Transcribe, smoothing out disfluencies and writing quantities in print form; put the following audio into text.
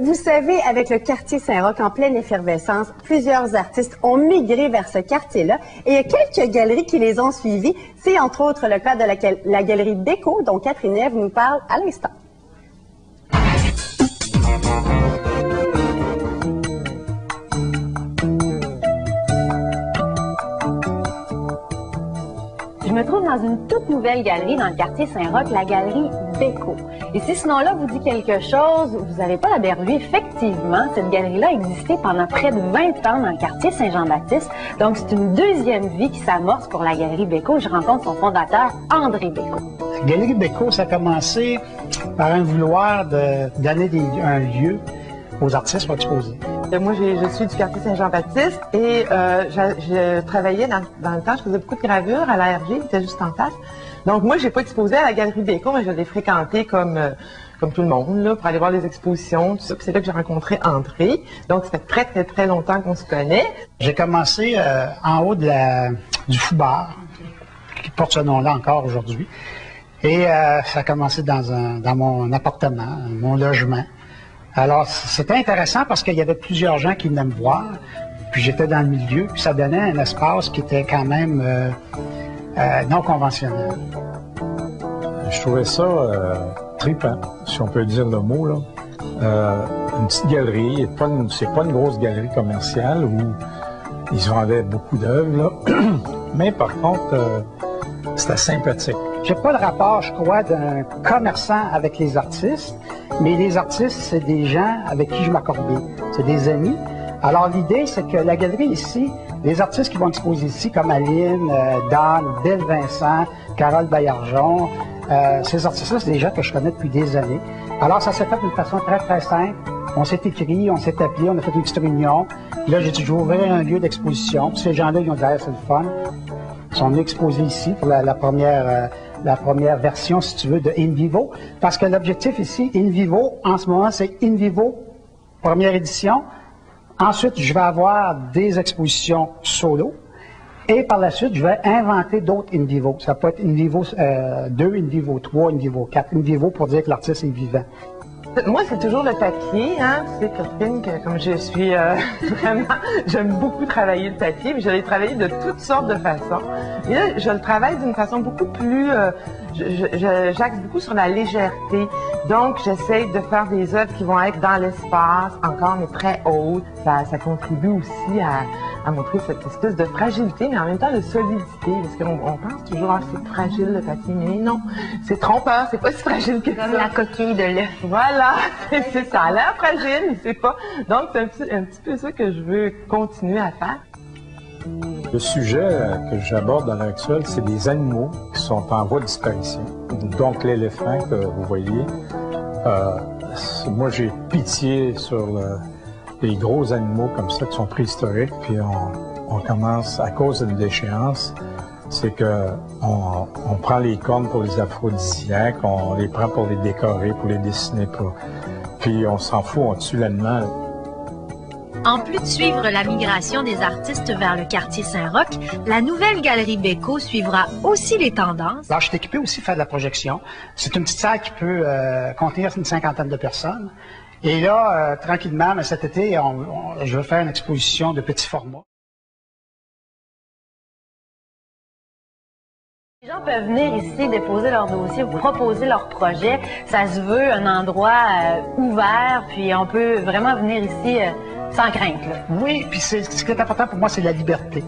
Vous savez, avec le quartier Saint-Roch en pleine effervescence, plusieurs artistes ont migré vers ce quartier-là et il y a quelques galeries qui les ont suivis. C'est entre autres le cas de la galerie Béco, dont Catherine Ève nous parle à l'instant. Je me trouve dans une toute nouvelle galerie dans le quartier Saint-Roch, la galerie Béco. Et si ce nom-là vous dit quelque chose, vous n'avez pas la berlue. Effectivement, cette galerie-là a existé pendant près de 20 ans dans le quartier Saint-Jean-Baptiste. Donc, c'est une deuxième vie qui s'amorce pour la galerie Béco. Je rencontre son fondateur, André Béco. La galerie Béco, ça a commencé par un vouloir donner un lieu aux artistes pour exposer. Moi, je suis du quartier Saint-Jean-Baptiste et je travaillais dans le temps, je faisais beaucoup de gravures à l'ARG, qui était juste en face. Donc, moi, j'ai pas exposé à la galerie Béco, mais je l'ai fréquentée comme tout le monde, là, pour aller voir les expositions, tout ça. Puis c'est là que j'ai rencontré André. Donc, ça fait très, très, très longtemps qu'on se connaît. J'ai commencé en haut du Fou Bar, qui porte ce nom-là encore aujourd'hui. Et ça a commencé dans mon appartement, mon logement. Alors, c'était intéressant parce qu'il y avait plusieurs gens qui venaient me voir, puis j'étais dans le milieu, puis ça donnait un espace qui était quand même non conventionnel. Je trouvais ça trippant, si on peut dire le mot, là. Une petite galerie, c'est pas une grosse galerie commerciale où ils vendaient beaucoup d'œuvres, là. Mais par contre, c'était sympathique. J'ai pas le rapport, je crois, d'un commerçant avec les artistes, mais les artistes, c'est des gens avec qui je m'accordais. C'est des amis. Alors, l'idée, c'est que la galerie ici, les artistes qui vont exposer ici, comme Aline, Dan, Bill Vincent, Carole Baillargeon, ces artistes-là, c'est des gens que je connais depuis des années. Alors, ça s'est fait d'une façon très, très simple. On s'est écrit, on s'est appelé, on a fait une petite réunion. Puis là, j'ai dit, je vais ouvrir un lieu d'exposition. Puis ces gens-là, ils ont dit, ah, c'est le fun. Ils sont venus exposer ici pour la première version, si tu veux, de In Vivo. Parce que l'objectif ici, In Vivo, en ce moment, c'est In Vivo, première édition. Ensuite, je vais avoir des expositions solo. Et par la suite, je vais inventer d'autres In Vivo. Ça peut être In Vivo 2, In Vivo 3, In Vivo 4. In Vivo pour dire que l'artiste est vivant. Moi, c'est toujours le papier, hein. Tu sais, Catherine, que comme je suis vraiment, j'aime beaucoup travailler le papier, mais je l'ai travaillé de toutes sortes de façons. Et là, je le travaille d'une façon beaucoup plus, j'axe beaucoup sur la légèreté. Donc, j'essaye de faire des œuvres qui vont être dans l'espace, encore, mais très hautes. Ça contribue aussi à montrer cette espèce de fragilité, mais en même temps de solidité, parce qu'on pense toujours, ah, c'est fragile le papier, mais non, c'est trompeur, c'est pas si fragile que ça. Comme la coquille de l'œuf. Voilà, c'est ça, a l'air fragile, mais c'est pas. Donc, c'est un petit peu ça que je veux continuer à faire. Le sujet que j'aborde à l'heure actuelle, c'est des animaux qui sont en voie de disparition. Donc, l'éléphant que vous voyez, moi, j'ai pitié sur les gros animaux comme ça qui sont préhistoriques, puis on commence, à cause d'une déchéance, c'est que on prend les cornes pour les aphrodisiaques, on les prend pour les décorer, pour les dessiner, puis on s'en fout, on tue l'animal. En plus de suivre la migration des artistes vers le quartier Saint-Roch, la nouvelle galerie Béco suivra aussi les tendances. Alors, je suis équipé aussi de faire de la projection. C'est une petite salle qui peut contenir une 50aine de personnes. Et là, tranquillement, mais cet été, je vais faire une exposition de petit format. Les gens peuvent venir ici, déposer leur dossier, proposer leur projet. Ça se veut un endroit ouvert, puis on peut vraiment venir ici sans crainte, là. Oui, puis ce qui est important pour moi, c'est la liberté.